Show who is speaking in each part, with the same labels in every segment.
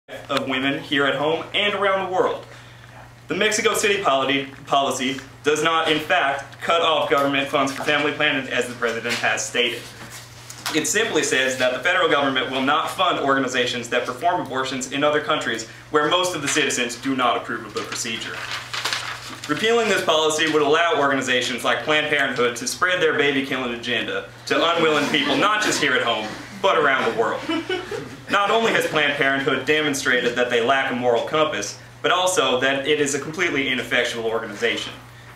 Speaker 1: of women here at home and around the world. The Mexico City policy does not, in fact, cut off government funds for family planning as the president has stated. It simply says that the federal government will not fund organizations that perform abortions in other countries where most of the citizens do not approve of the procedure. Repealing this policy would allow organizations like Planned Parenthood to spread their baby-killing agenda to unwilling people not just here at home, but around the world. Not only has Planned Parenthood demonstrated that they lack a moral compass, but also that it is a completely ineffectual organization.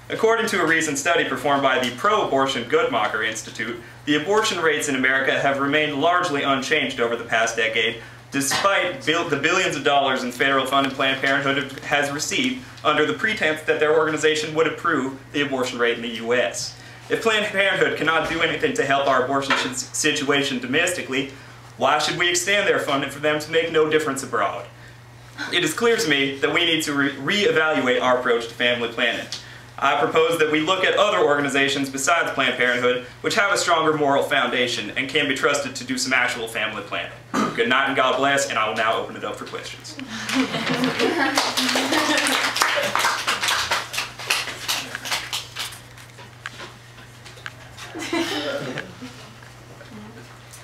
Speaker 1: According to a recent study performed by the pro-abortion Guttmacher Institute, the abortion rates in America have remained largely unchanged over the past decade, despite the billions of dollars in federal funding Planned Parenthood has received under the pretense that their organization would improve the abortion rate in the U.S. If Planned Parenthood cannot do anything to help our abortion situation domestically, why should we extend their funding for them to make no difference abroad? It is clear to me that we need to re-evaluate our approach to family planning. I propose that we look at other organizations besides Planned Parenthood which have a stronger moral foundation and can be trusted to do some actual family planning. Good night and God bless, and I will now open it up for questions.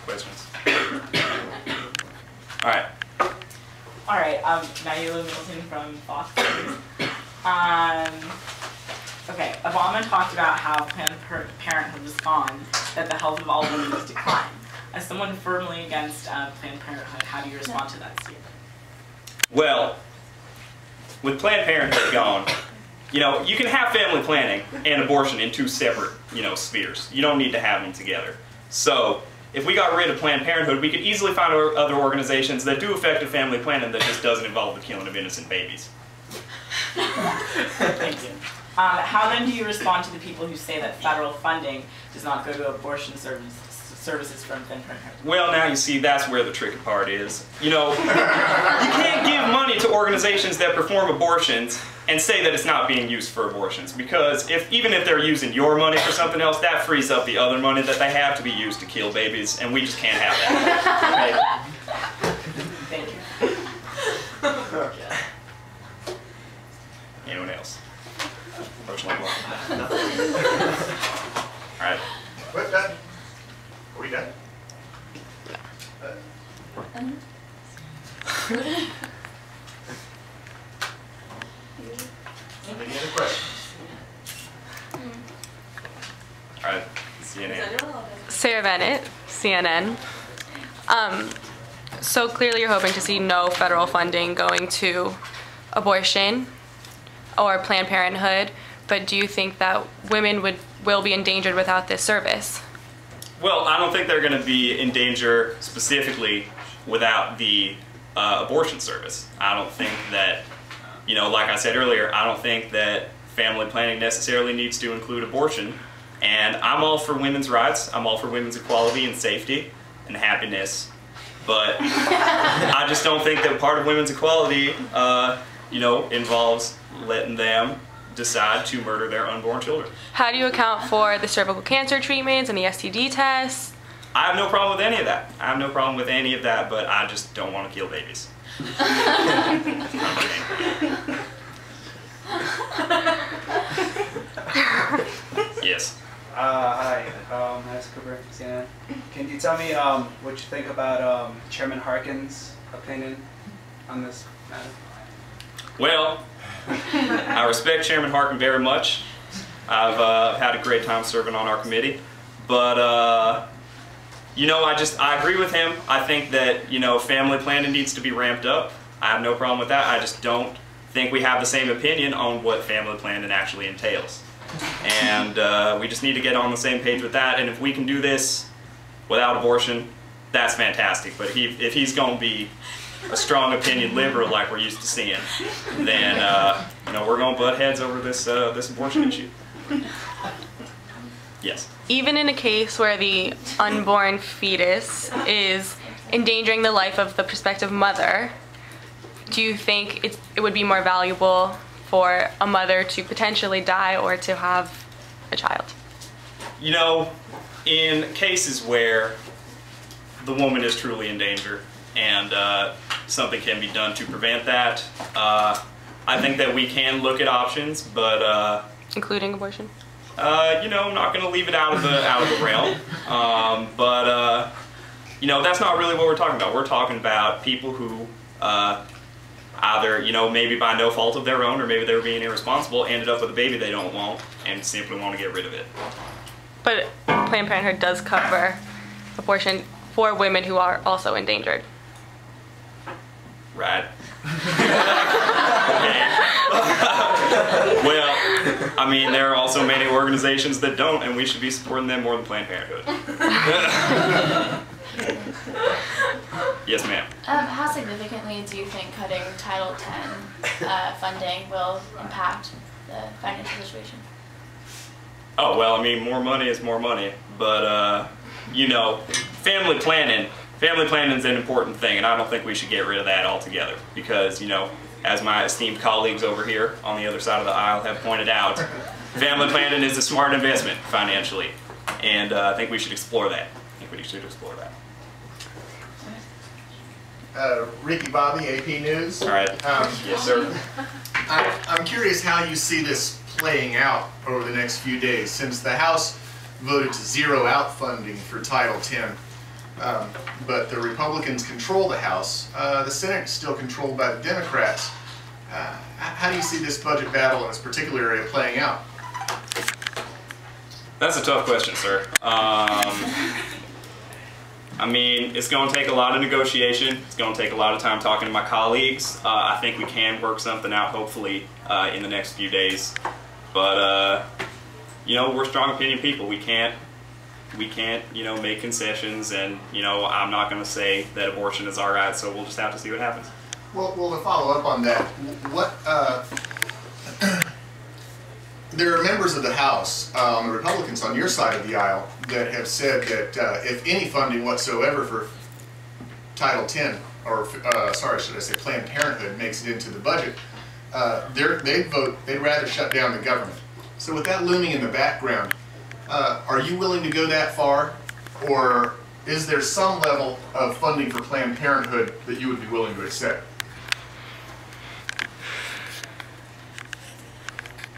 Speaker 1: Questions?
Speaker 2: Alright, Naila Middleton from Fox. Okay, Obama talked about how Planned Parenthood was gone, that the health of all women was declined. As someone firmly against Planned Parenthood, how do you respond to that statement?
Speaker 1: Well, with Planned Parenthood gone, you can have family planning and abortion in two separate, spheres. You don't need to have them together. So, if we got rid of Planned Parenthood, we could easily find other organizations that do effective family planning that just doesn't involve the killing of innocent babies.
Speaker 2: Thank you. How then do you respond to the people who say that federal funding does not go to abortion services from Planned Parenthood?
Speaker 1: Well, now you see, that's where the tricky part is. You can't give money to organizations that perform abortions and say that it's not being used for abortions, because even if they're using your money for something else, that frees up the other money that they have to be used to kill babies, and we just can't have that.
Speaker 2: Thank you.
Speaker 1: Anyone else? Motion like one. Alright.
Speaker 3: We're done. Are we done? Any other questions?
Speaker 1: Alright, CNN.
Speaker 4: Sarah Bennett, CNN. So clearly you're hoping to see no federal funding going to abortion or Planned Parenthood, but do you think that women will be endangered without this service?
Speaker 1: Well, I don't think they're going to be in danger specifically without the abortion service. I don't think that, like I said earlier, I don't think that family planning necessarily needs to include abortion. And I'm all for women's rights. I'm all for women's equality and safety and happiness. But I just don't think that part of women's equality, involves letting them decide to murder their unborn children.
Speaker 4: How do you account for the cervical cancer treatments and the STD tests?
Speaker 1: I have no problem with any of that. I have no problem with any of that, but I just don't want to kill babies. Yes.
Speaker 5: Hi, Max Cooper, CNN. Can you tell me what you think about Chairman Harkin's opinion on this matter?
Speaker 1: Well, I respect Chairman Harkin very much. I've had a great time serving on our committee, but I agree with him. I think that family planning needs to be ramped up. I have no problem with that. I just don't think we have the same opinion on what family planning actually entails, and we just need to get on the same page with that. And if we can do this without abortion, that's fantastic. But if he's going to be a strong opinion liberal like we're used to seeing, then we're going to butt heads over this abortion issue. Yes.
Speaker 4: Even in a case where the unborn fetus is endangering the life of the prospective mother, do you think it would be more valuable for a mother to potentially die or to have a child?
Speaker 1: In cases where the woman is truly in danger and something can be done to prevent that. I think that we can look at options, but
Speaker 4: including abortion.
Speaker 1: I'm not going to leave it out of the realm. But that's not really what we're talking about. We're talking about people who either, maybe by no fault of their own, or maybe they were being irresponsible, ended up with a baby they don't want and simply want to get rid of it.
Speaker 4: But Planned Parenthood does cover abortion for women who are also endangered.
Speaker 1: Right. Well, I mean, there are also many organizations that don't, and we should be supporting them more than Planned Parenthood. Yes, ma'am.
Speaker 6: How significantly do you think cutting Title X funding will impact the financial situation?
Speaker 1: Oh, well, I mean, more money is more money, but, family planning is an important thing, and I don't think we should get rid of that altogether, because, as my esteemed colleagues over here on the other side of the aisle have pointed out, family planning is a smart investment financially, and I think we should explore that.
Speaker 3: Ricky Bobby, AP News.
Speaker 1: All right. Yes, sir.
Speaker 3: I'm curious how you see this playing out over the next few days, since the House voted to zero out funding for Title X, but the Republicans control the House. The Senate is still controlled by the Democrats. How do you see this budget battle in this particular area playing out?
Speaker 1: That's a tough question, sir. I mean, it's going to take a lot of negotiation. It's going to take a lot of time talking to my colleagues. I think we can work something out, hopefully, in the next few days. But, we're strong opinion people. We can't, make concessions, and, I'm not going to say that abortion is all right, so we'll just have to see what happens.
Speaker 3: Well, to follow up on that, there are members of the House, the Republicans on your side of the aisle, that have said that if any funding whatsoever for Title X, or should I say Planned Parenthood, makes it into the budget, they'd rather shut down the government. So with that looming in the background, are you willing to go that far, or is there some level of funding for Planned Parenthood that you would be willing to accept?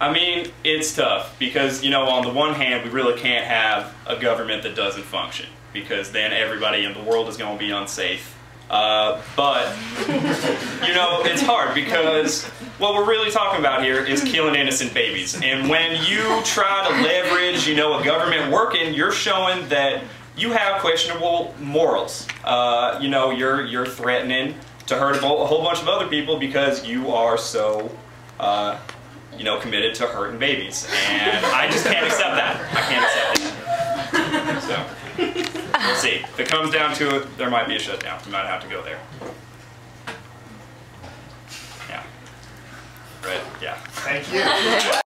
Speaker 1: I mean, it's tough because, on the one hand, we really can't have a government that doesn't function, because then everybody in the world is going to be unsafe. But, it's hard because what we're really talking about here is killing innocent babies. And when you try to leverage, a government working, you're showing that you have questionable morals. You're threatening to hurt a whole bunch of other people because you are so, committed to hurting babies. And I just can't accept that. I can't accept it. So, we'll see. If it comes down to it, there might be a shutdown. We might have to go there. Yeah. Right, yeah.
Speaker 3: Thank you.